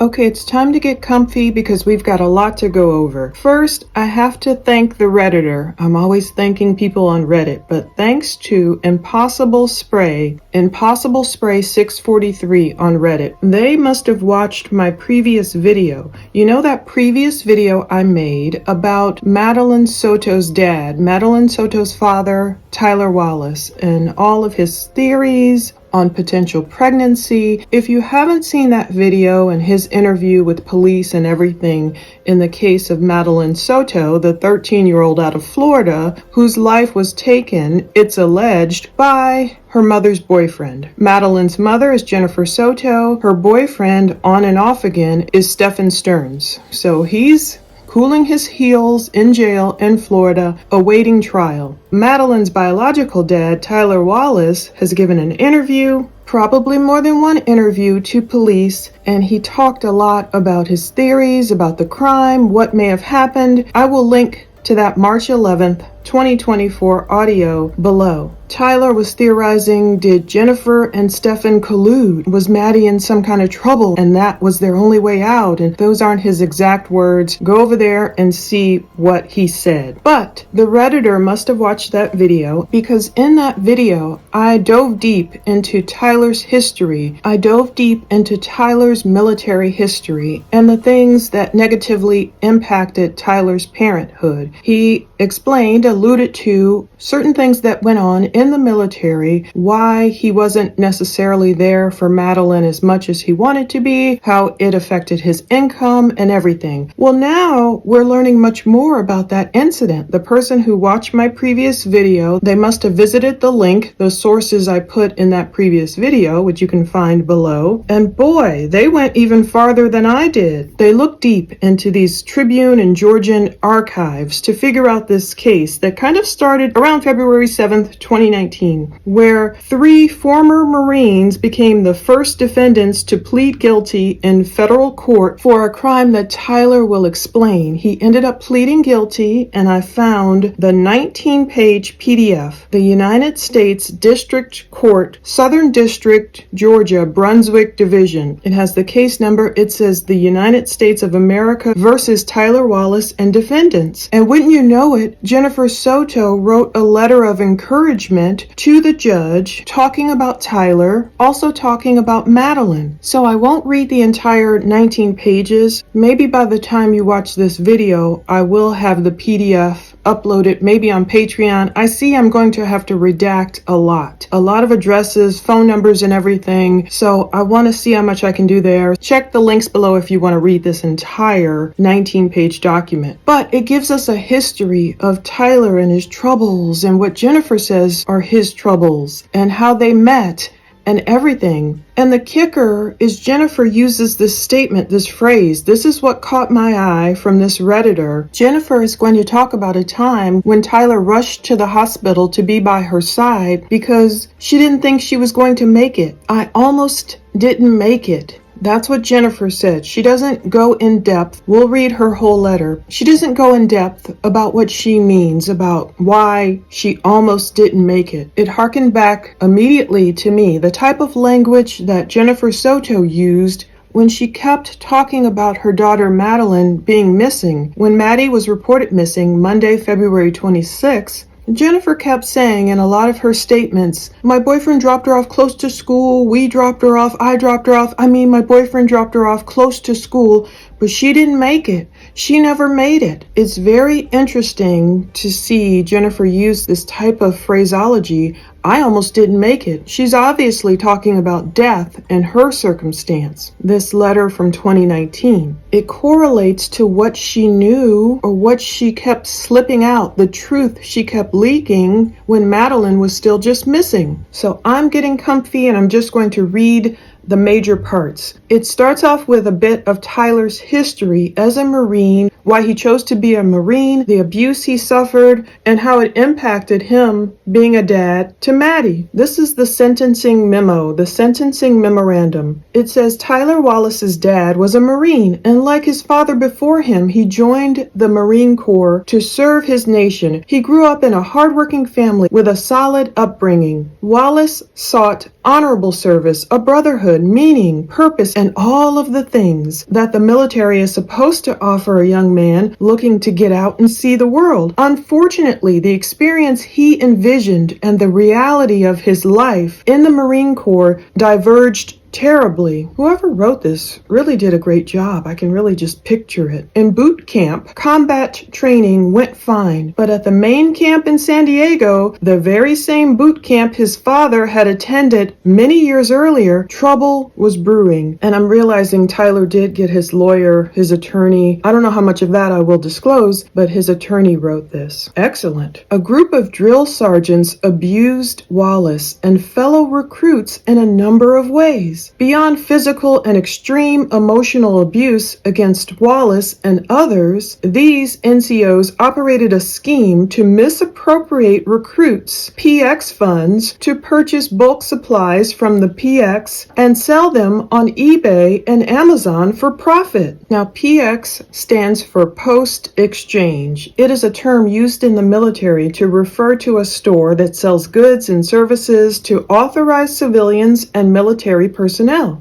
Okay, it's time to get comfy because we've got a lot to go over. First, I have to thank the redditor. I'm always thanking people on Reddit, but thanks to Impossible Spray 643 on Reddit. They must have watched my previous video. You know that previous video I made about Madeline Soto's dad, Madeline Soto's father, Tyler Wallace, and all of his theories on potential pregnancy. If you haven't seen that video and his interview with police and everything in the case of Madeline Soto, the 13-year-old out of Florida, whose life was taken, it's alleged, by her mother's boyfriend. Madeline's mother is Jennifer Soto. Her boyfriend, on and off again, is Stephen Stearns. So he's cooling his heels in jail in Florida, awaiting trial. Madeline's biological dad, Tyler Wallace, has given an interview, probably more than one interview, to police, and he talked a lot about his theories, about the crime, what may have happened. I will link to that March 11th, 2024 audio below. Tyler was theorizing, did Jennifer and Stephen collude? Was Maddie in some kind of trouble and that was their only way out? And those aren't his exact words. Go over there and see what he said. But the Redditor must have watched that video, because in that video, I dove deep into Tyler's history. I dove deep into Tyler's military history and the things that negatively impacted Tyler's parenthood. He explained, alluded to certain things that went on in the military, why he wasn't necessarily there for Madeline as much as he wanted to be, how it affected his income and everything. Well, now we're learning much more about that incident. The person who watched my previous video, they must have visited the link, the sources I put in that previous video, which you can find below. And boy, they went even farther than I did. They looked deep into these Tribune and Georgian archives to figure out this case that kind of started around February 7th, 2019, where 3 former Marines became the first defendants to plead guilty in federal court for a crime that Tyler will explain. He ended up pleading guilty, and I found the 19-page PDF, the United States District Court, Southern District, Georgia, Brunswick Division. It has the case number. It says the United States of America versus Tyler Wallace and defendants. And wouldn't you know it, Jennifer Soto wrote a letter of encouragement to the judge talking about Tyler, also talking about Madeline. So I won't read the entire 19 pages. Maybe by the time you watch this video, I will have the PDF uploaded, maybe on Patreon. I see I'm going to have to redact a lot of addresses, phone numbers, and everything. So I want to see how much I can do there. Check the links below if you want to read this entire 19-page document. But it gives us a history of Tyler and his troubles and what Jennifer says are his troubles and how they met and everything. And the kicker is Jennifer uses this statement, this phrase. This is what caught my eye from this Redditor. Jennifer is going to talk about a time when Tyler rushed to the hospital to be by her side because she didn't think she was going to make it. I almost didn't make it. That's what Jennifer said. She doesn't go in depth. We'll read her whole letter. She doesn't go in depth about what she means, about why she almost didn't make it. It harkened back immediately to me, the type of language that Jennifer Soto used when she kept talking about her daughter Madeline being missing. When Maddie was reported missing Monday, February 26th, Jennifer kept saying in a lot of her statements, my boyfriend dropped her off close to school, we dropped her off, I dropped her off. My boyfriend dropped her off close to school, but she didn't make it. She never made it. It's very interesting to see Jennifer use this type of phraseology. I almost didn't make it. She's obviously talking about death and her circumstance. This letter from 2019. It correlates to what she knew or what she kept slipping out, the truth she kept leaking when Madeline was still just missing. So I'm getting comfy and I'm just going to read the major parts. It starts off with a bit of Tyler's history as a Marine, why he chose to be a Marine, the abuse he suffered, and how it impacted him being a dad to Maddie. This is the sentencing memo, the sentencing memorandum. It says Tyler Wallace's dad was a Marine, and like his father before him, he joined the Marine Corps to serve his nation. He grew up in a hardworking family with a solid upbringing. Wallace sought honorable service, a brotherhood, meaning, purpose, and all of the things that the military is supposed to offer a young man looking to get out and see the world. Unfortunately, the experience he envisioned and the reality of his life in the Marine Corps diverged terribly. Whoever wrote this really did a great job. I can really just picture it. In boot camp, combat training went fine, but at the main camp in San Diego, the very same boot camp his father had attended many years earlier, trouble was brewing. And I'm realizing Tyler did get his lawyer, his attorney. I don't know how much of that I will disclose, but his attorney wrote this. Excellent. A group of drill sergeants abused Wallace and fellow recruits in a number of ways. Beyond physical and extreme emotional abuse against Wallace and others, these NCOs operated a scheme to misappropriate recruits' PX funds to purchase bulk supplies from the PX and sell them on eBay and Amazon for profit. Now, PX stands for post-exchange. It is a term used in the military to refer to a store that sells goods and services to authorized civilians and military personnel.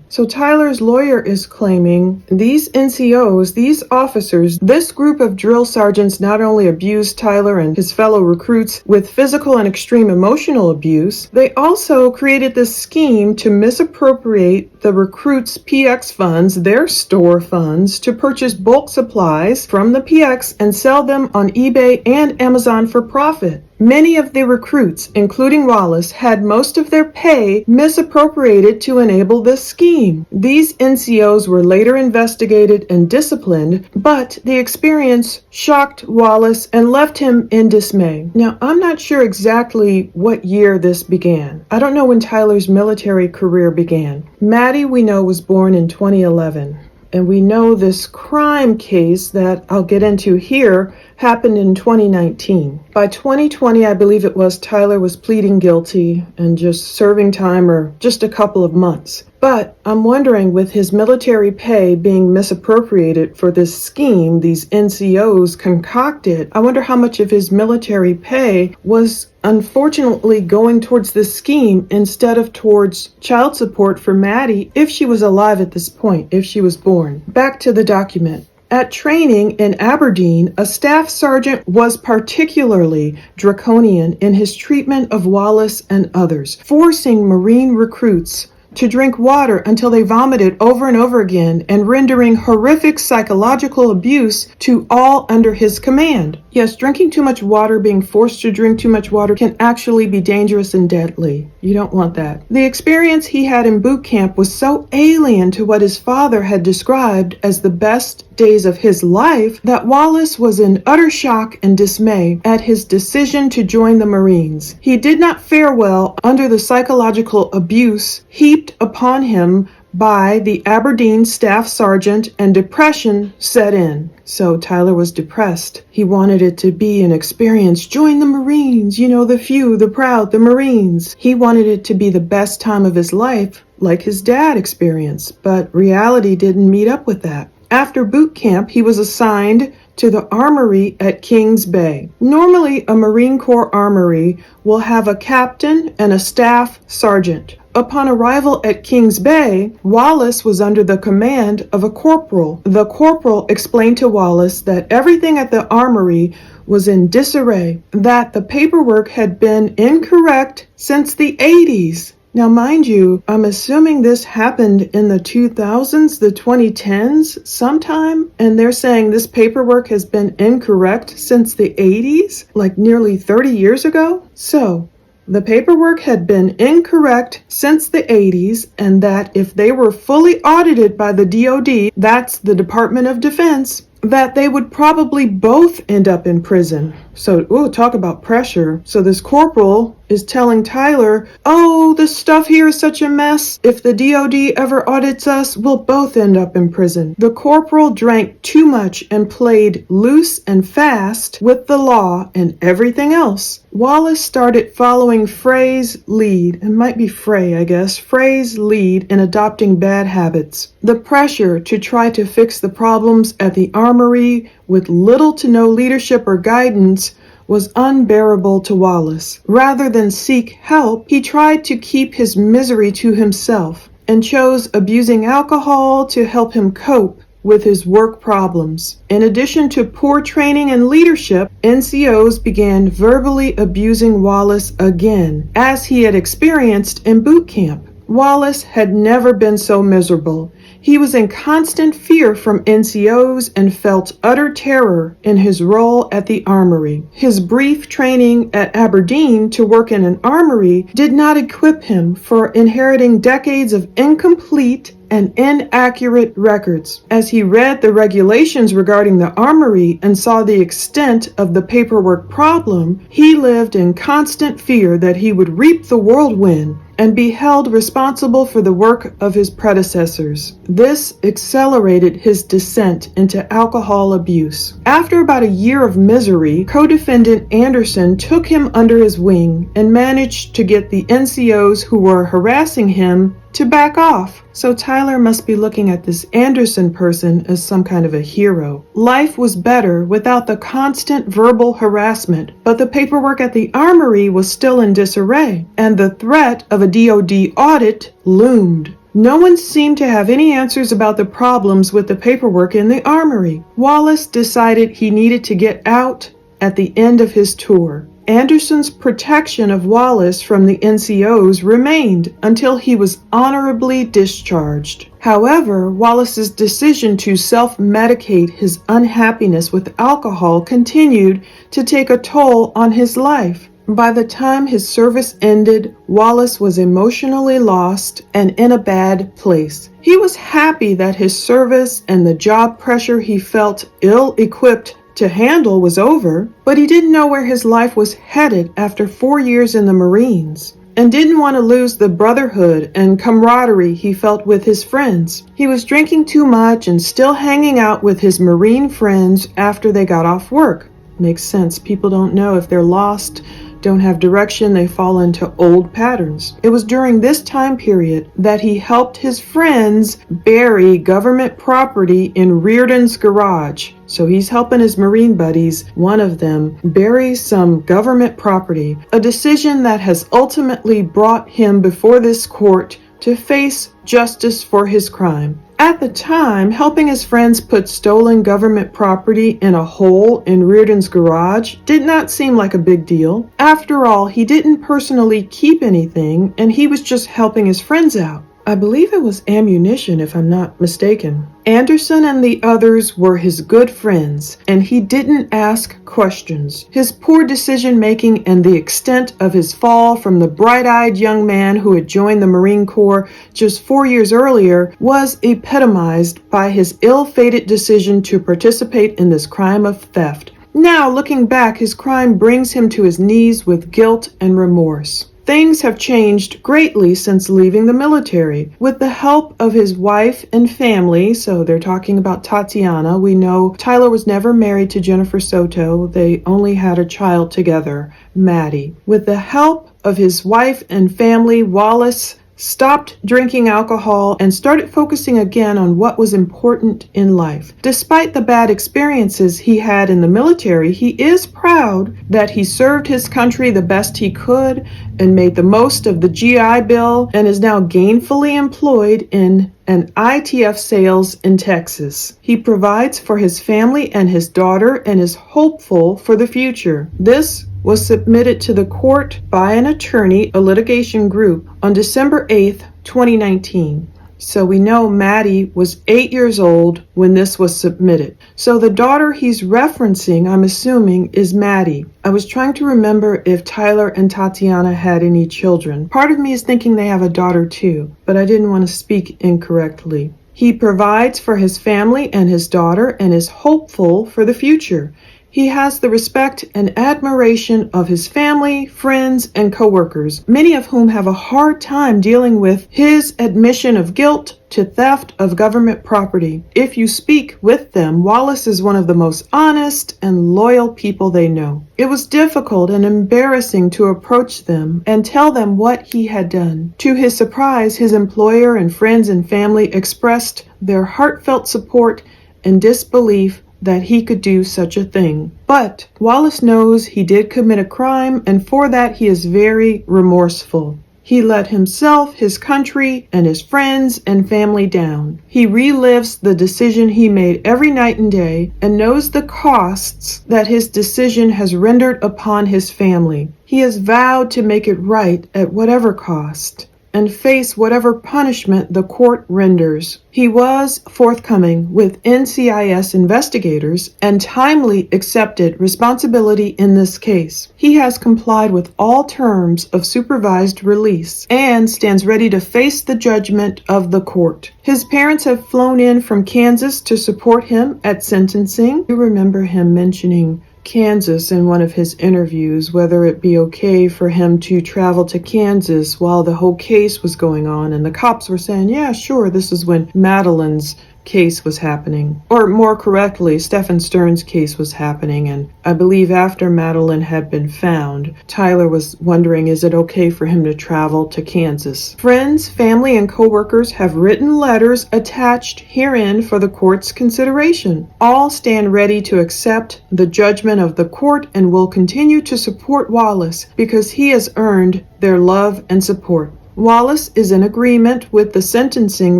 So Tyler's lawyer is claiming these NCOs, these officers, this group of drill sergeants not only abused Tyler and his fellow recruits with physical and extreme emotional abuse, they also created this scheme to misappropriate the recruits' PX funds, their store funds, to purchase bulk supplies from the PX and sell them on eBay and Amazon for profit. Many of the recruits, including Wallace, had most of their pay misappropriated to enable this scheme. These NCOs were later investigated and disciplined, but the experience shocked Wallace and left him in dismay. Now, I'm not sure exactly what year this began. I don't know when Tyler's military career began. Maddie, we know, was born in 2011. And we know this crime case that I'll get into here happened in 2019. By 2020, I believe it was, Tyler was pleading guilty and just serving time or just a couple of months. But I'm wondering, with his military pay being misappropriated for this scheme these NCOs concocted, I wonder how much of his military pay was unfortunately going towards this scheme instead of towards child support for Maddie if she was alive at this point, if she was born. Back to the document. At training in Aberdeen, a staff sergeant was particularly draconian in his treatment of Wallace and others, forcing Marine recruits to drink water until they vomited over and over again and rendering horrific psychological abuse to all under his command. Yes, drinking too much water, being forced to drink too much water can actually be dangerous and deadly. You don't want that. The experience he had in boot camp was so alien to what his father had described as the best days of his life that Wallace was in utter shock and dismay at his decision to join the Marines. He did not fare well under the psychological abuse heaped upon him by the Aberdeen staff sergeant, and depression set in. So Tyler was depressed. He wanted it to be an experience. Join the Marines, you know, the few, the proud, the Marines. He wanted it to be the best time of his life, like his dad experienced, but reality didn't meet up with that. After boot camp, he was assigned to the armory at Kings Bay. Normally, a Marine Corps armory will have a captain and a staff sergeant. Upon arrival at Kings Bay, Wallace was under the command of a corporal. The corporal explained to Wallace that everything at the armory was in disarray, that the paperwork had been incorrect since the 80s. Now, mind you, I'm assuming this happened in the 2000s, the 2010s sometime, and they're saying this paperwork has been incorrect since the 80s, like nearly 30 years ago. So, the paperwork had been incorrect since the 80s, and that if they were fully audited by the DOD, that's the Department of Defense, that they would probably both end up in prison. So, talk about pressure. So this corporal is telling Tyler, oh, this stuff here is such a mess. If the DOD ever audits us, we'll both end up in prison. The corporal drank too much and played loose and fast with the law and everything else. Wallace started following Frey's lead, it might be Frey, I guess, Frey's lead in adopting bad habits. The pressure to try to fix the problems at the armory with little to no leadership or guidance was unbearable to Wallace. Rather than seek help, he tried to keep his misery to himself and chose abusing alcohol to help him cope with his work problems. In addition to poor training and leadership, NCOs began verbally abusing Wallace again, as he had experienced in boot camp. Wallace had never been so miserable. He was in constant fear from NCOs and felt utter terror in his role at the armory. His brief training at Aberdeen to work in an armory did not equip him for inheriting decades of incomplete and inaccurate records. As he read the regulations regarding the armory and saw the extent of the paperwork problem, he lived in constant fear that he would reap the whirlwind and be held responsible for the work of his predecessors. This accelerated his descent into alcohol abuse. After about a year of misery, co-defendant Anderson took him under his wing and managed to get the NCOs who were harassing him to back off. So Tyler must be looking at this Anderson person as some kind of a hero. Life was better without the constant verbal harassment, but the paperwork at the armory was still in disarray, and the threat of a DOD audit loomed. No one seemed to have any answers about the problems with the paperwork in the armory. Wallace decided he needed to get out at the end of his tour. Anderson's protection of Wallace from the NCOs remained until he was honorably discharged. However, Wallace's decision to self-medicate his unhappiness with alcohol continued to take a toll on his life. By the time his service ended, Wallace was emotionally lost and in a bad place. He was happy that his service and the job pressure he felt ill-equipped to handle was over, but he didn't know where his life was headed after 4 years in the Marines, and didn't want to lose the brotherhood and camaraderie he felt with his friends. He was drinking too much and still hanging out with his Marine friends after they got off work. Makes sense. People don't know if they're lost, don't have direction, they fall into old patterns. It was during this time period that he helped his friends bury government property in Reardon's garage. So he's helping his Marine buddies, one of them, bury some government property, a decision that has ultimately brought him before this court to face justice for his crime. At the time, helping his friends put stolen government property in a hole in Reardon's garage did not seem like a big deal. After all, he didn't personally keep anything, and he was just helping his friends out. I believe it was ammunition, if I'm not mistaken. Anderson and the others were his good friends, and he didn't ask questions. His poor decision-making and the extent of his fall from the bright-eyed young man who had joined the Marine Corps just 4 years earlier was epitomized by his ill-fated decision to participate in this crime of theft. Now, looking back, his crime brings him to his knees with guilt and remorse. Things have changed greatly since leaving the military. With the help of his wife and family, so they're talking about Tatiana, we know Tyler was never married to Jennifer Soto. They only had a child together, Maddie. With the help of his wife and family, Wallace stopped drinking alcohol and started focusing again on what was important in life. Despite the bad experiences he had in the military, he is proud that he served his country the best he could and made the most of the GI Bill and is now gainfully employed in an ITF sales in Texas. He provides for his family and his daughter and is hopeful for the future. This was submitted to the court by an attorney, a litigation group, on December 8th, 2019. So we know Maddie was 8 years old when this was submitted. So the daughter he's referencing, I'm assuming, is Maddie. I was trying to remember if Tyler and Tatiana had any children. Part of me is thinking they have a daughter too, but I didn't want to speak incorrectly. He provides for his family and his daughter and is hopeful for the future. He has the respect and admiration of his family, friends, and coworkers, many of whom have a hard time dealing with his admission of guilt to theft of government property. If you speak with them, Wallace is one of the most honest and loyal people they know. It was difficult and embarrassing to approach them and tell them what he had done. To his surprise, his employer and friends and family expressed their heartfelt support and disbelief that he could do such a thing. But Wallace knows he did commit a crime, and for that he is very remorseful. He let himself, his country, and his friends and family down. He relives the decision he made every night and day and knows the costs that his decision has rendered upon his family. He has vowed to make it right at whatever cost and face whatever punishment the court renders. He was forthcoming with NCIS investigators and timely accepted responsibility in this case. He has complied with all terms of supervised release and stands ready to face the judgment of the court. His parents have flown in from Kansas to support him at sentencing. You remember him mentioning Kansas in one of his interviews, whether it be okay for him to travel to Kansas while the whole case was going on, and the cops were saying, yeah, sure. This is when Madeline's case was happening, or more correctly, Stephen Stern's case was happening, and I believe after Madeline had been found, Tyler was wondering, is it okay for him to travel to Kansas? Friends, family, and co-workers have written letters attached herein for the court's consideration. All stand ready to accept the judgment of the court and will continue to support Wallace because he has earned their love and support. Wallace is in agreement with the sentencing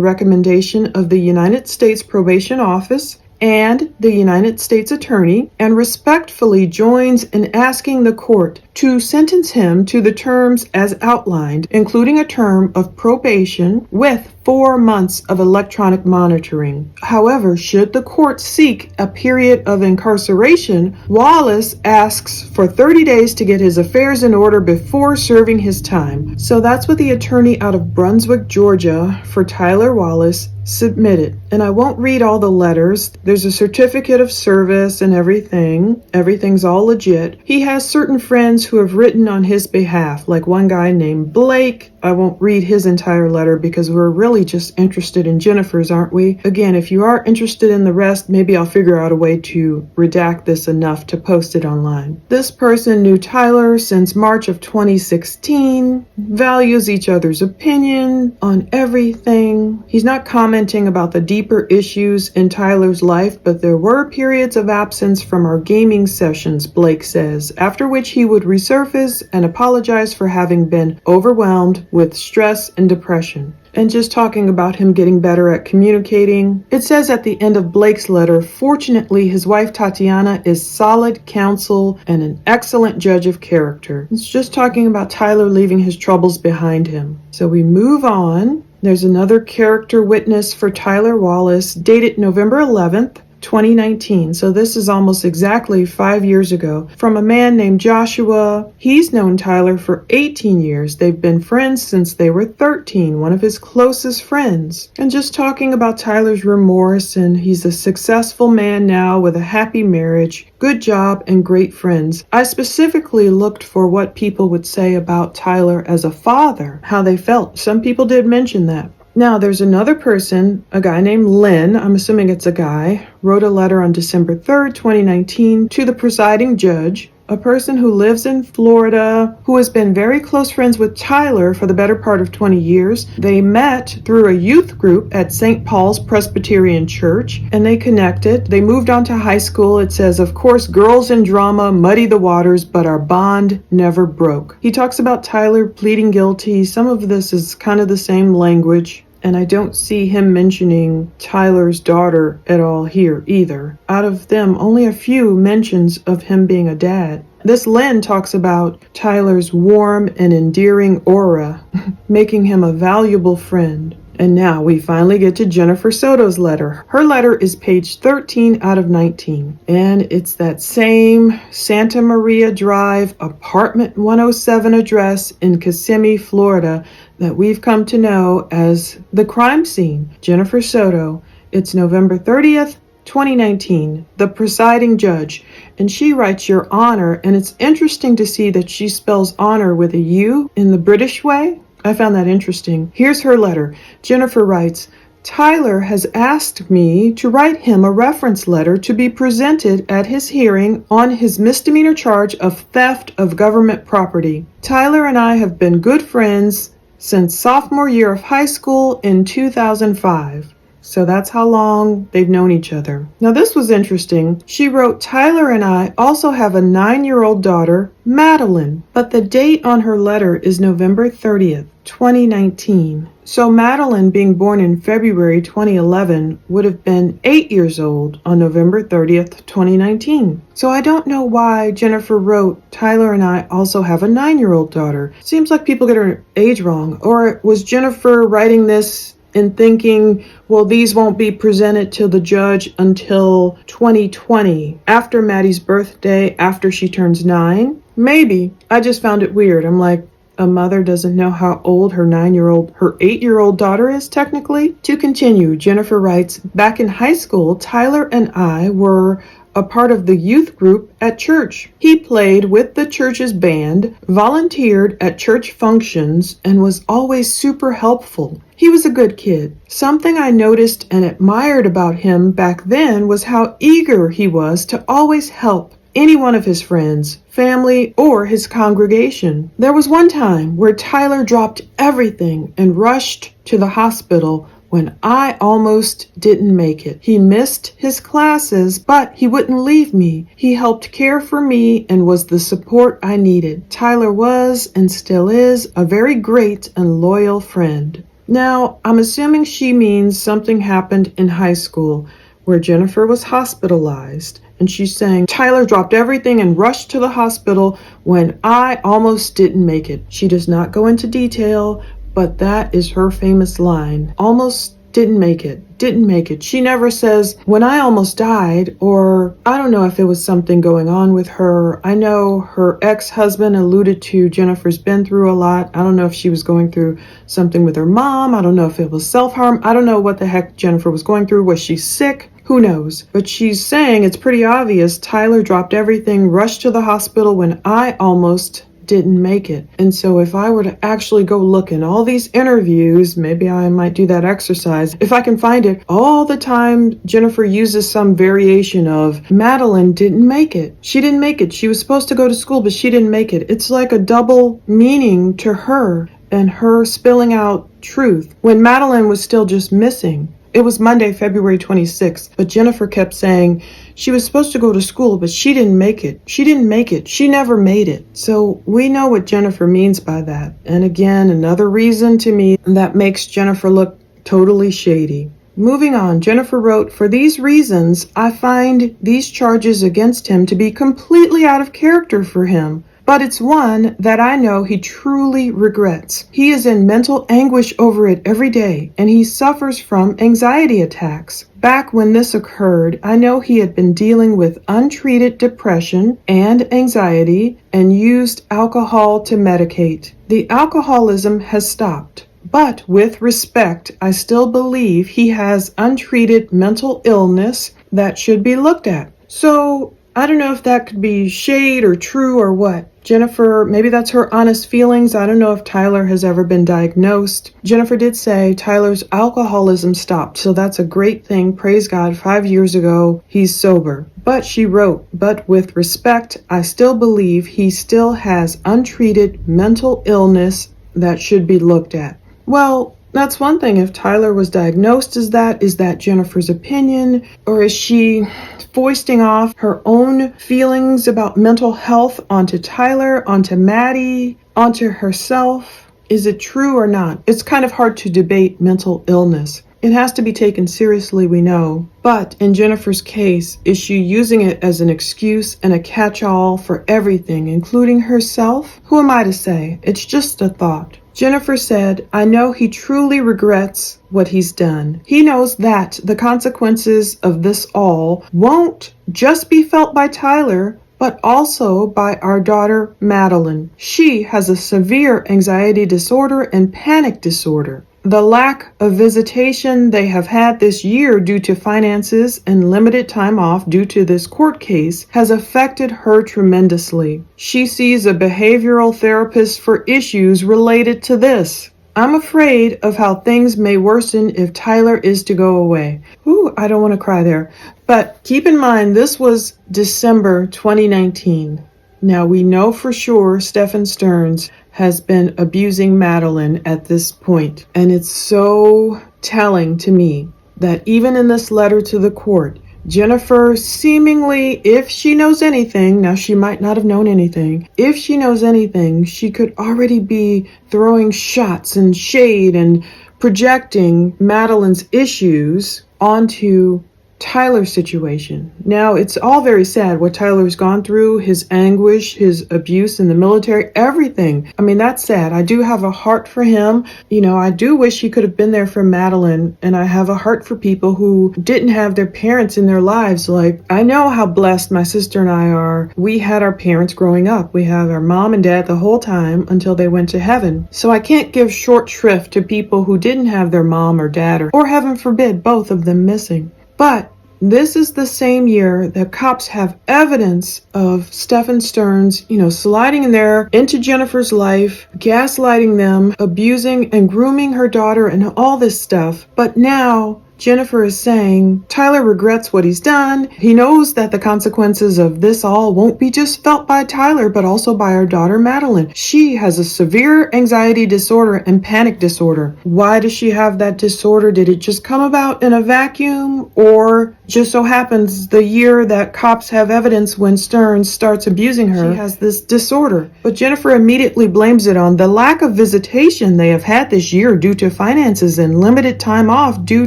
recommendation of the United States Probation Office and the United States Attorney, and respectfully joins in asking the court to sentence him to the terms as outlined, including a term of probation with 4 months of electronic monitoring. However, should the court seek a period of incarceration, Wallace asks for 30 days to get his affairs in order before serving his time. So that's what the attorney out of Brunswick, Georgia, for Tyler Wallace submitted. And I won't read all the letters. There's a certificate of service and everything. Everything's all legit. He has certain friends who have written on his behalf, like one guy named Blake. I won't read his entire letter because we're really just interested in Jennifer's, aren't we? Again, if you are interested in the rest, maybe I'll figure out a way to redact this enough to post it online. This person knew Tyler since March of 2016, values each other's opinion on everything. He's not commenting about the deeper issues in Tyler's life, but there were periods of absence from our gaming sessions, Blake says, after which he would resurface and apologize for having been overwhelmed with stress and depression. And just talking about him getting better at communicating. It says at the end of Blake's letter, fortunately, his wife Tatiana is solid counsel and an excellent judge of character. It's just talking about Tyler leaving his troubles behind him. So we move on. There's another character witness for Tyler Wallace, dated November 11th, 2019. So this is almost exactly 5 years ago, from a man named Joshua. He's known Tyler for 18 years. They've been friends since they were 13, one of his closest friends. And just talking about Tyler's remorse, and he's a successful man now with a happy marriage, good job, and great friends. I specifically looked for what people would say about Tyler as a father, how they felt. Some people did mention that. Now, there's another person, a guy named Lynn, I'm assuming it's a guy, wrote a letter on December 3rd, 2019, to the presiding judge, a person who lives in Florida, who has been very close friends with Tyler for the better part of 20 years. They met through a youth group at St. Paul's Presbyterian Church, and they connected. They moved on to high school. It says, of course, girls in drama muddy the waters, but our bond never broke. He talks about Tyler pleading guilty. Some of this is kind of the same language. And I don't see him mentioning Tyler's daughter at all here either. Out of them, only a few mentions of him being a dad. This Lynn talks about Tyler's warm and endearing aura, making him a valuable friend. And now we finally get to Jennifer Soto's letter. Her letter is page 13 out of 19. And it's that same Santa Maria Drive, apartment 107 address in Kissimmee, Florida, that we've come to know as the crime scene. Jennifer Soto. It's November 30th, 2019, the presiding judge, and she writes Your Honor, and it's interesting to see that she spells honor with a U in the British way. I found that interesting. Here's her letter. Jennifer writes, Tyler has asked me to write him a reference letter to be presented at his hearing on his misdemeanor charge of theft of government property. Tyler and I have been good friends since sophomore year of high school in 2005. So that's how long they've known each other. Now this was interesting. She wrote, Tyler and I also have a 9-year-old daughter, Madeline, but the date on her letter is November 30th, 2019. So Madeline, being born in February 2011, would have been 8 years old on November 30th, 2019. So I don't know why Jennifer wrote, Tyler and I also have a 9-year-old daughter. Seems like people get her age wrong. Or was Jennifer writing this and thinking, well, these won't be presented to the judge until 2020, after Maddie's birthday, after she turns 9? Maybe. I just found it weird. I'm like, a mother doesn't know how old her 8-year-old daughter is, technically? To continue, Jennifer writes, back in high school, Tyler and I were a part of the youth group at church. He played with the church's band, volunteered at church functions, and was always super helpful. He was a good kid. Something I noticed and admired about him back then was how eager he was to always help any one of his friends, family, or his congregation. There was one time where Tyler dropped everything and rushed to the hospital when I almost didn't make it. He missed his classes, but he wouldn't leave me. He helped care for me and was the support I needed. Tyler was, and still is, a very great and loyal friend. Now, I'm assuming she means something happened in high school where Jennifer was hospitalized, and she's saying, Tyler dropped everything and rushed to the hospital when I almost didn't make it. She does not go into detail, but that is her famous line. Almost didn't make it. Didn't make it. She never says, when I almost died, or I don't know if it was something going on with her. I know her ex-husband alluded to Jennifer's been through a lot. I don't know if she was going through something with her mom. I don't know if it was self-harm. I don't know what the heck Jennifer was going through. Was she sick? Who knows? But she's saying it's pretty obvious Tyler dropped everything, rushed to the hospital when I almost didn't make it. And so if I were to actually go look in all these interviews, maybe I might do that exercise. If I can find it, all the time Jennifer uses some variation of Madeline didn't make it. She didn't make it. She was supposed to go to school, but she didn't make it. It's like a double meaning to her and her spilling out truth when Madeline was still just missing. It was Monday, February 26th, but Jennifer kept saying she was supposed to go to school, but she didn't make it. She didn't make it. She never made it. So we know what Jennifer means by that. And again, another reason to me that makes Jennifer look totally shady. Moving on, Jennifer wrote, for these reasons, I find these charges against him to be completely out of character for him. But it's one that I know he truly regrets. He is in mental anguish over it every day, and he suffers from anxiety attacks. Back when this occurred, I know he had been dealing with untreated depression and anxiety and used alcohol to medicate. The alcoholism has stopped. But with respect, I still believe he has untreated mental illness that should be looked at. So I don't know if that could be shade or true or what. Jennifer, maybe that's her honest feelings. I don't know if Tyler has ever been diagnosed. Jennifer did say Tyler's alcoholism stopped, so that's a great thing. Praise God, 5 years ago, he's sober. But she wrote, but with respect, I still believe he still has untreated mental illness that should be looked at. Well, that's one thing. If Tyler was diagnosed as that, is that Jennifer's opinion? Or is she foisting off her own feelings about mental health onto Tyler, onto Maddie, onto herself? Is it true or not? It's kind of hard to debate mental illness. It has to be taken seriously, we know. But in Jennifer's case, is she using it as an excuse and a catch-all for everything, including herself? Who am I to say? It's just a thought. Jennifer said, I know he truly regrets what he's done. He knows that the consequences of this all won't just be felt by Tyler, but also by our daughter, Madeline. She has a severe anxiety disorder and panic disorder. The lack of visitation they have had this year due to finances and limited time off due to this court case has affected her tremendously. She sees a behavioral therapist for issues related to this. I'm afraid of how things may worsen if Tyler is to go away. Ooh, I don't want to cry there. But keep in mind, this was December 2019. Now we know for sure Stephen Stearns has been abusing Madeline at this point. And it's so telling to me that even in this letter to the court, Jennifer seemingly, if she knows anything, now she might not have known anything, if she knows anything, she could already be throwing shots and shade and projecting Madeline's issues onto Tyler's situation. Now, it's all very sad what Tyler's gone through, his anguish, his abuse in the military, everything. I mean, that's sad. I do have a heart for him. I do wish he could have been there for Madeline, and I have a heart for people who didn't have their parents in their lives. Like, I know how blessed my sister and I are. We had our parents growing up. We had our mom and dad the whole time until they went to heaven. So I can't give short shrift to people who didn't have their mom or dad, or heaven forbid, both of them missing. But this is the same year that cops have evidence of Stephen Stearns, sliding in there into Jennifer's life, gaslighting them, abusing and grooming her daughter and all this stuff. But now Jennifer is saying Tyler regrets what he's done. He knows that the consequences of this all won't be just felt by Tyler, but also by our daughter, Madeline. She has a severe anxiety disorder and panic disorder. Why does she have that disorder? Did it just come about in a vacuum, or just so happens the year that cops have evidence when Stearns starts abusing her, she has this disorder? But Jennifer immediately blames it on the lack of visitation they have had this year due to finances and limited time off due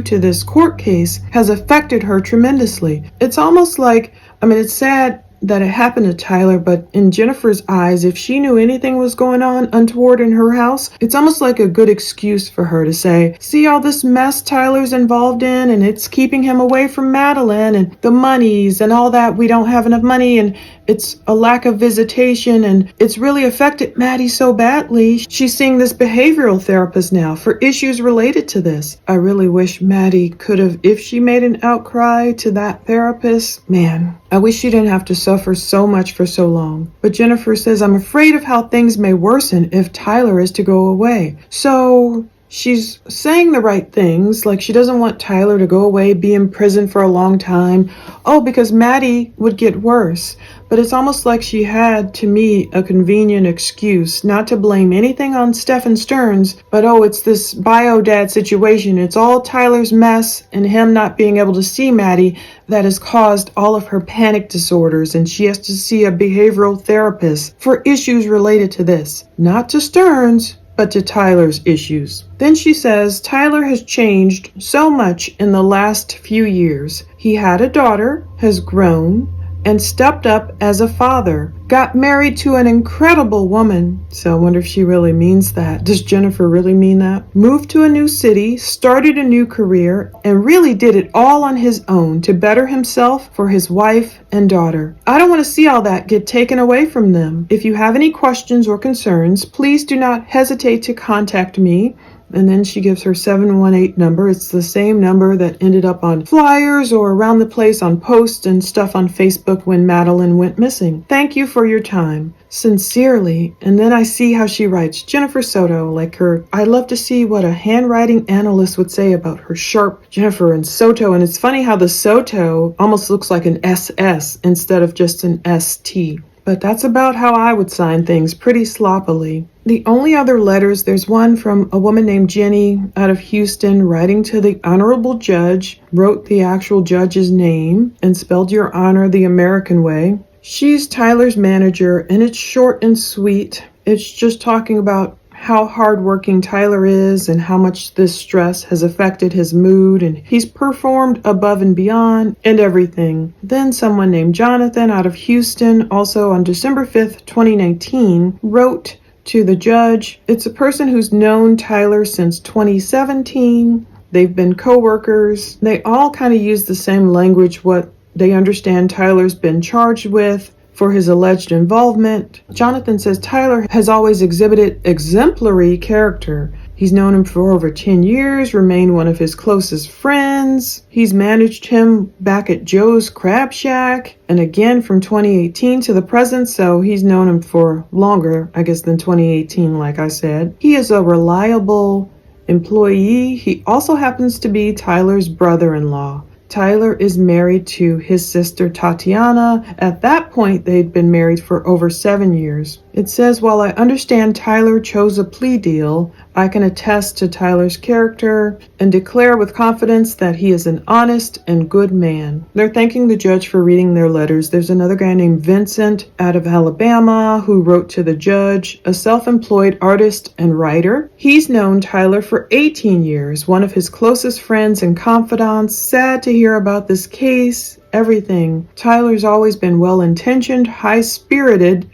to this court case has affected her tremendously. It's almost like, it's sad that it happened to Tyler, but in Jennifer's eyes, if she knew anything was going on untoward in her house, it's almost like a good excuse for her to say, see all this mess Tyler's involved in, and it's keeping him away from Madeline and the monies and all that. We don't have enough money, and it's a lack of visitation, and it's really affected Maddie so badly. She's seeing this behavioral therapist now for issues related to this. I really wish Maddie could have, if she made an outcry to that therapist, man, I wish she didn't have to suffer so much for so long. But Jennifer says, I'm afraid of how things may worsen if Tyler is to go away. So she's saying the right things, like she doesn't want Tyler to go away, be in prison for a long time. Oh, because Maddie would get worse. But it's almost like she had, to me, a convenient excuse not to blame anything on Stephen Stearns, but it's this bio dad situation. It's all Tyler's mess and him not being able to see Maddie that has caused all of her panic disorders, and she has to see a behavioral therapist for issues related to this. Not to Stearns, but to Tyler's issues. Then she says Tyler has changed so much in the last few years. He had a daughter, has grown, and stepped up as a father, got married to an incredible woman. So I wonder if she really means that. Does Jennifer really mean that? Moved to a new city, started a new career, and really did it all on his own to better himself for his wife and daughter. I don't want to see all that get taken away from them. If you have any questions or concerns, please do not hesitate to contact me. And then she gives her 718 number. It's the same number that ended up on flyers or around the place on posts and stuff on Facebook when Madeline went missing. Thank you for your time. Sincerely. And then I see how she writes, Jennifer Soto, like her. I love to see what a handwriting analyst would say about her sharp Jennifer and Soto. And it's funny how the Soto almost looks like an SS instead of just an ST. But that's about how I would sign things, pretty sloppily. The only other letters, there's one from a woman named Jenny out of Houston writing to the Honorable Judge, wrote the actual judge's name, and spelled Your Honor the American way. She's Tyler's manager, and it's short and sweet. It's just talking about how hardworking Tyler is and how much this stress has affected his mood, and he's performed above and beyond and everything. Then someone named Jonathan out of Houston, also on December 5th, 2019, wrote to the judge. It's a person who's known Tyler since 2017. They've been co-workers. They all kind of use the same language, what they understand Tyler's been charged with for his alleged involvement. Jonathan says Tyler has always exhibited exemplary character. He's known him for over 10 years, remained one of his closest friends. He's managed him back at Joe's Crab Shack, and again from 2018 to the present, so he's known him for longer, I guess, than 2018, like I said. He is a reliable employee. He also happens to be Tyler's brother-in-law. Tyler is married to his sister Tatiana. At that point, they'd been married for over 7 years. It says, while I understand Tyler chose a plea deal, I can attest to Tyler's character and declare with confidence that he is an honest and good man. They're thanking the judge for reading their letters. There's another guy named Vincent out of Alabama who wrote to the judge, a self-employed artist and writer. He's known Tyler for 18 years, one of his closest friends and confidants. Sad to hear about this case, everything. Tyler's always been well-intentioned, high-spirited,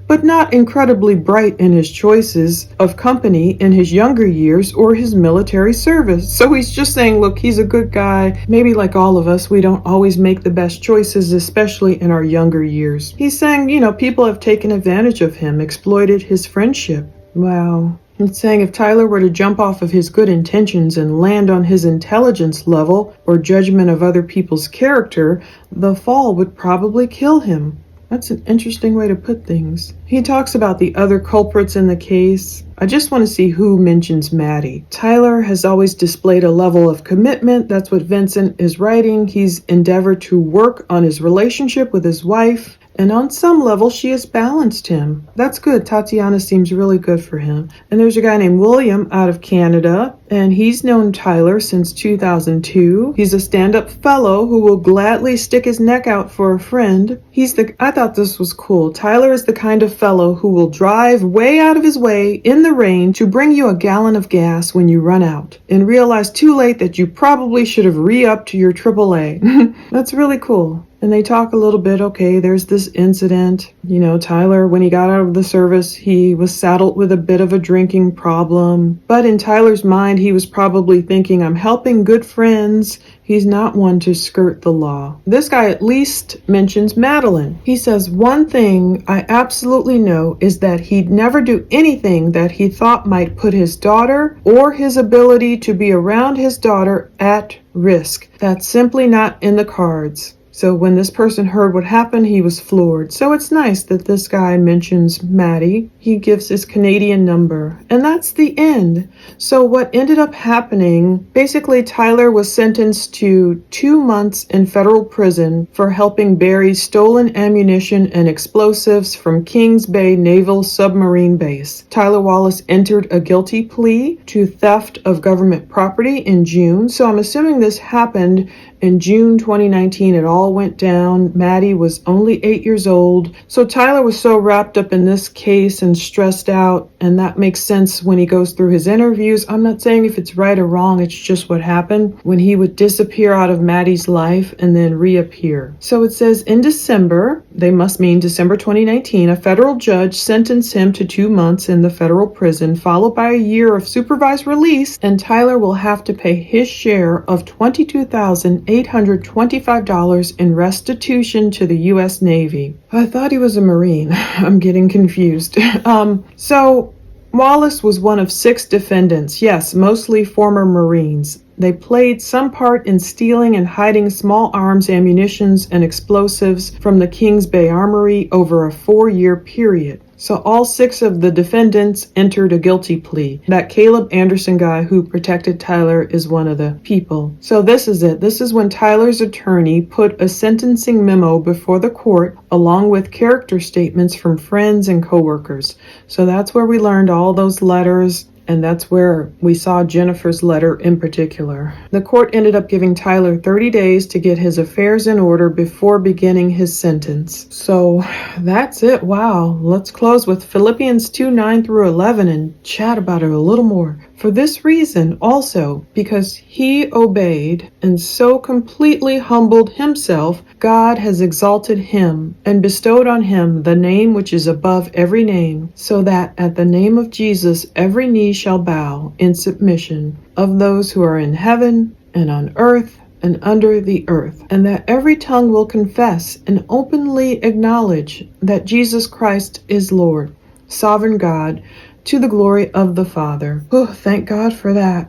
but not incredibly bright in his choices of company in his younger years or his military service. So he's just saying, look, he's a good guy. Maybe like all of us, we don't always make the best choices, especially in our younger years. He's saying, people have taken advantage of him, exploited his friendship. Wow. It's saying if Tyler were to jump off of his good intentions and land on his intelligence level or judgment of other people's character, the fall would probably kill him. That's an interesting way to put things. He talks about the other culprits in the case. I just want to see who mentions Maddie. Tyler has always displayed a level of commitment. That's what Vincent is writing. He's endeavored to work on his relationship with his wife, and on some level, she has balanced him. That's good. Tatiana seems really good for him. And there's a guy named William out of Canada, and he's known Tyler since 2002. He's a stand-up fellow who will gladly stick his neck out for a friend. I thought this was cool. Tyler is the kind of fellow who will drive way out of his way in the rain to bring you a gallon of gas when you run out and realize too late that you probably should have re-upped your AAA. That's really cool. And they talk a little bit, okay, there's this incident. Tyler, when he got out of the service, he was saddled with a bit of a drinking problem. But in Tyler's mind, he was probably thinking, I'm helping good friends. He's not one to skirt the law. This guy at least mentions Madeline. He says, one thing I absolutely know is that he'd never do anything that he thought might put his daughter or his ability to be around his daughter at risk. That's simply not in the cards. So when this person heard what happened, he was floored. So it's nice that this guy mentions Maddie. He gives his Canadian number. And that's the end. So what ended up happening, basically Tyler was sentenced to 2 months in federal prison for helping bury stolen ammunition and explosives from Kings Bay Naval Submarine Base. Tyler Wallace entered a guilty plea to theft of government property in June. So I'm assuming this happened in June 2019. It all went down. Maddie was only 8 years old. So Tyler was so wrapped up in this case and stressed out, and that makes sense when he goes through his interviews. I'm not saying if it's right or wrong, it's just what happened when he would disappear out of Maddie's life and then reappear. So it says in December, they must mean December 2019, a federal judge sentenced him to 2 months in the federal prison, followed by a year of supervised release, and Tyler will have to pay his share of $22,825 in restitution to the U.S. Navy. I thought he was a Marine. I'm getting confused. So Wallace was one of 6 defendants. Yes, mostly former Marines. They played some part in stealing and hiding small arms, ammunitions, and explosives from the Kings Bay Armory over a 4-year period. So all 6 of the defendants entered a guilty plea. That Caleb Anderson guy who protected Tyler is one of the people. So this is it. This is when Tyler's attorney put a sentencing memo before the court along with character statements from friends and coworkers. So that's where we learned all those letters. And that's where we saw Jennifer's letter in particular. The court ended up giving Tyler 30 days to get his affairs in order before beginning his sentence. So that's it. Wow. Let's close with Philippians 2:9 through 11 and chat about it a little more. For this reason also, because he obeyed and so completely humbled himself, God has exalted him and bestowed on him the name which is above every name, so that at the name of Jesus every knee shall bow in submission of those who are in heaven and on earth and under the earth, and that every tongue will confess and openly acknowledge that Jesus Christ is Lord, sovereign God, to the glory of the Father. Oh, thank God for that.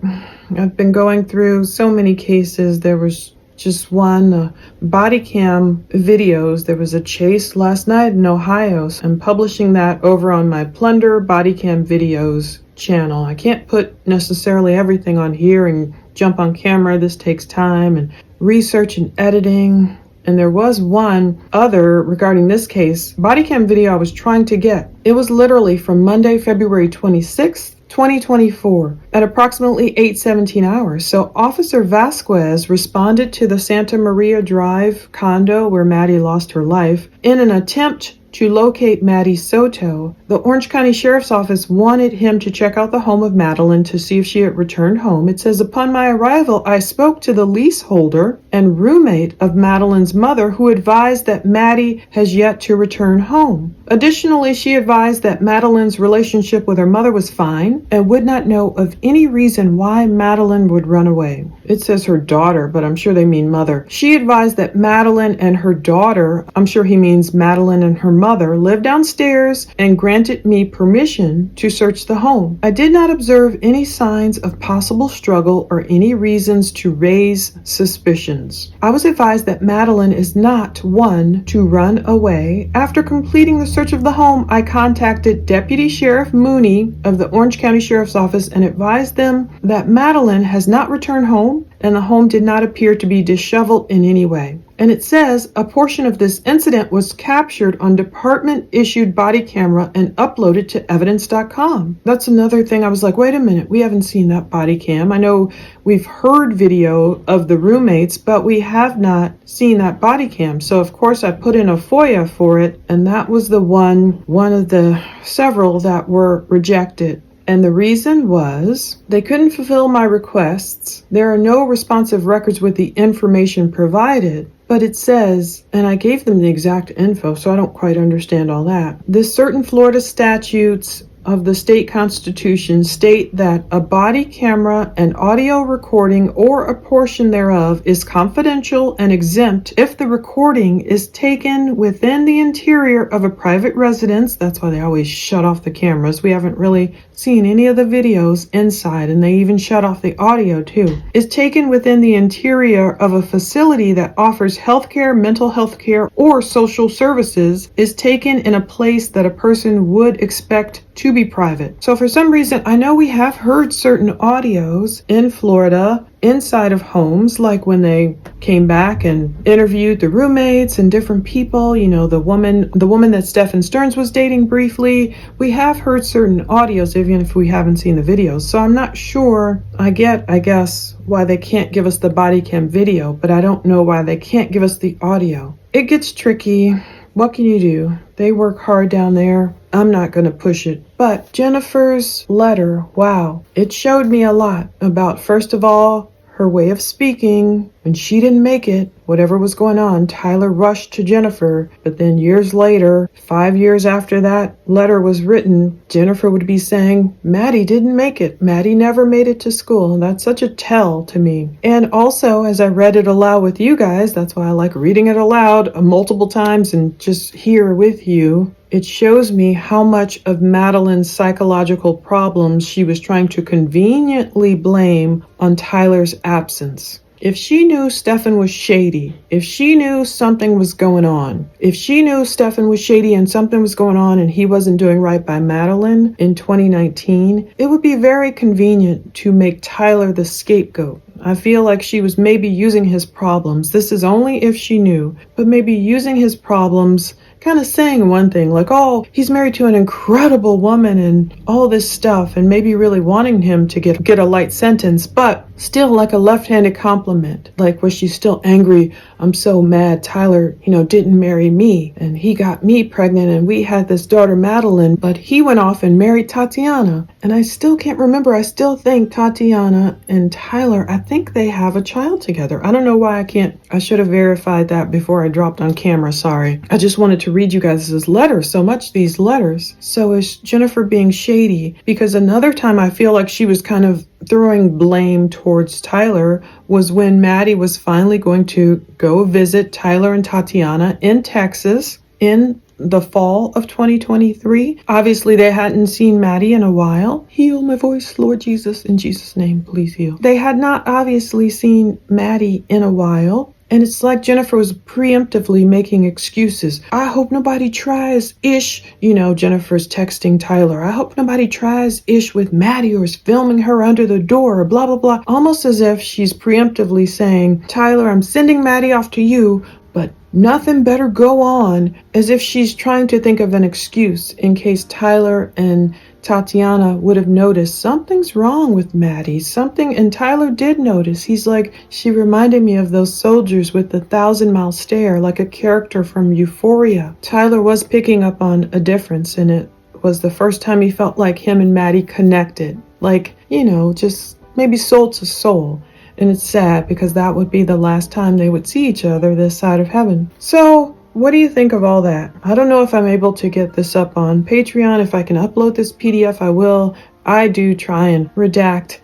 I've been going through so many cases. There was just one body cam videos. There was a chase last night in Ohio. So I'm publishing that over on my Plunder body cam videos channel. I can't put necessarily everything on here and jump on camera. This takes time and research and editing. And there was one other regarding this case, body cam video I was trying to get. It was literally from Monday, February 26th, 2024 at approximately 8:17 hours. So Officer Vasquez responded to the Santa Maria Drive condo where Maddie lost her life in an attempt to locate Maddie Soto. The Orange County Sheriff's Office wanted him to check out the home of Madeline to see if she had returned home. It says, upon my arrival, I spoke to the leaseholder and roommate of Madeline's mother, who advised that Maddie has yet to return home. Additionally, she advised that Madeline's relationship with her mother was fine and would not know of any reason why Madeline would run away. It says her daughter, but I'm sure they mean mother. She advised that Madeline and her daughter, I'm sure he means Madeline and her mother, lived downstairs and granted me permission to search the home. I did not observe any signs of possible struggle or any reasons to raise suspicions. I was advised that Madeline is not one to run away. After completing the search of the home, I contacted Deputy Sheriff Mooney of the Orange County Sheriff's Office and advised them that Madeline has not returned home and the home did not appear to be disheveled in any way. And it says a portion of this incident was captured on department-issued body camera and uploaded to evidence.com. That's another thing I was like, wait a minute, we haven't seen that body cam. I know we've heard video of the roommates, but we have not seen that body cam. So of course I put in a FOIA for it, and that was the one of the several that were rejected. And the reason was they couldn't fulfill my requests. There are no responsive records with the information provided. But it says, and I gave them the exact info, so I don't quite understand all that. This certain Florida statutes of the state constitution state that a body camera, an audio recording, or a portion thereof is confidential and exempt if the recording is taken within the interior of a private residence. That's why they always shut off the cameras. We haven't really seen any of the videos inside, and they even shut off the audio too. Is taken within the interior of a facility that offers healthcare, mental health care, or social services, is taken in a place that a person would expect to be private. So for some reason, I know we have heard certain audios in Florida inside of homes, like when they came back and interviewed the roommates and different people, you know, the woman that Stephen Stearns was dating briefly. We have heard certain audios, even if we haven't seen the videos. So I'm not sure. I guess, why they can't give us the body cam video, but I don't know why they can't give us the audio. It gets tricky. What can you do? They work hard down there. I'm not going to push it. But Jennifer's letter, wow, it showed me a lot about, first of all, her way of speaking. When she didn't make it, whatever was going on, Tyler rushed to Jennifer. But then years later, 5 years after that letter was written, Jennifer would be saying, Maddie didn't make it. Maddie never made it to school. That's such a tell to me. And also, as I read it aloud with you guys, that's why I like reading it aloud multiple times and just here with you. It shows me how much of Madeline's psychological problems she was trying to conveniently blame on Tyler's absence. If she knew Stephen was shady, if she knew something was going on, if she knew Stephen was shady and something was going on and he wasn't doing right by Madeline in 2019, it would be very convenient to make Tyler the scapegoat. I feel like she was maybe using his problems. This is only if she knew, but maybe using his problems, kind of saying one thing like, oh, he's married to an incredible woman and all this stuff, and maybe really wanting him to get a light sentence, but still like a left-handed compliment. Like, was she still angry? I'm so mad Tyler, didn't marry me and he got me pregnant and we had this daughter Madeline, but he went off and married Tatiana. And I still can't remember. I still think Tatiana and Tyler, I think they have a child together. I don't know why I should have verified that before I dropped on camera. Sorry. I just wanted to read you guys this letter, so much these letters. So is Jennifer being shady? Because another time I feel like she was kind of throwing blame towards Tyler was when Maddie was finally going to go visit Tyler and Tatiana in Texas in the fall of 2023. Obviously, they hadn't seen Maddie in a while. Heal my voice, Lord Jesus. In Jesus' name, please heal. They had not obviously seen Maddie in a while. And it's like Jennifer was preemptively making excuses. I hope nobody tries ish. Jennifer's texting Tyler. I hope nobody tries ish with Maddie or is filming her under the door or blah, blah, blah. Almost as if she's preemptively saying, Tyler, I'm sending Maddie off to you, but nothing better go on, as if she's trying to think of an excuse in case Tyler and Tatiana would have noticed something's wrong with Maddie. Something, and Tyler did notice. He's like, she reminded me of those soldiers with the 1,000-mile stare, like a character from Euphoria. Tyler was picking up on a difference, and it was the first time he felt like him and Maddie connected. Like, just maybe soul to soul. And it's sad because that would be the last time they would see each other this side of heaven. So, what do you think of all that? I don't know if I'm able to get this up on Patreon. If I can upload this PDF, I will. I do try and redact,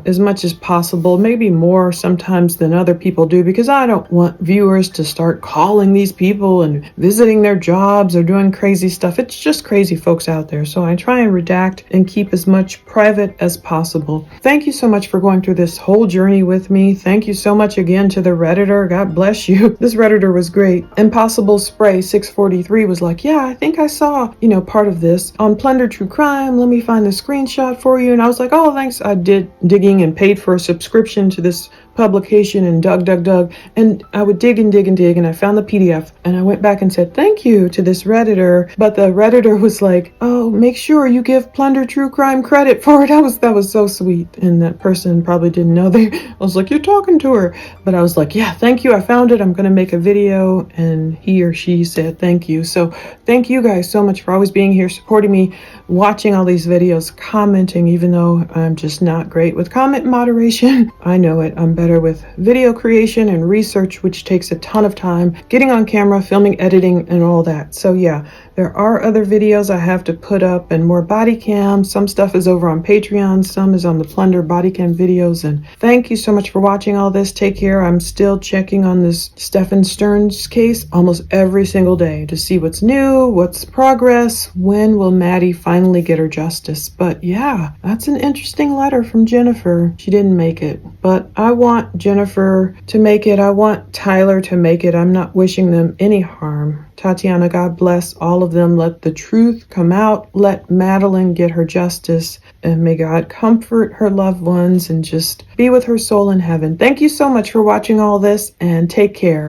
as much as possible, maybe more sometimes than other people do, because I don't want viewers to start calling these people and visiting their jobs or doing crazy stuff. It's just crazy folks out there. So I try and redact and keep as much private as possible. Thank you so much for going through this whole journey with me. Thank you so much again to the Redditor. God bless you. This Redditor was great. Impossible Spray 643 was like, yeah, I think I saw, part of this on Plunder True Crime. Let me find the screenshot for you. And I was like, oh, thanks. I did digging and paid for a subscription to this publication and dug. And I would dig and I found the PDF and I went back and said, thank you to this Redditor. But the Redditor was like, oh, make sure you give Plunder True Crime credit for it. That was so sweet. And that person probably didn't know. I was like, you're talking to her. But I was like, yeah, thank you. I found it. I'm going to make a video. And he or she said, thank you. So thank you guys so much for always being here, supporting me, watching all these videos, commenting, even though I'm just not great with comment moderation. I know it. I'm better with video creation and research, which takes a ton of time, getting on camera, filming, editing, and all that. So yeah, there are other videos I have to put up and more body cam. Some stuff is over on Patreon, some is on the Plunder body cam videos. And thank you so much for watching all this. Take care. I'm still checking on this Stephen Stearns case almost every single day to see what's new, what's progress, when will Maddie finally get her justice. But yeah, that's an interesting letter from Jennifer. She didn't make it, but I want Jennifer to make it. I want Tyler to make it. I'm not wishing them any harm. Tatiana, God bless all of them. Let the truth come out. Let Madeline get her justice. And may God comfort her loved ones and just be with her soul in heaven. Thank you so much for watching all this, and take care.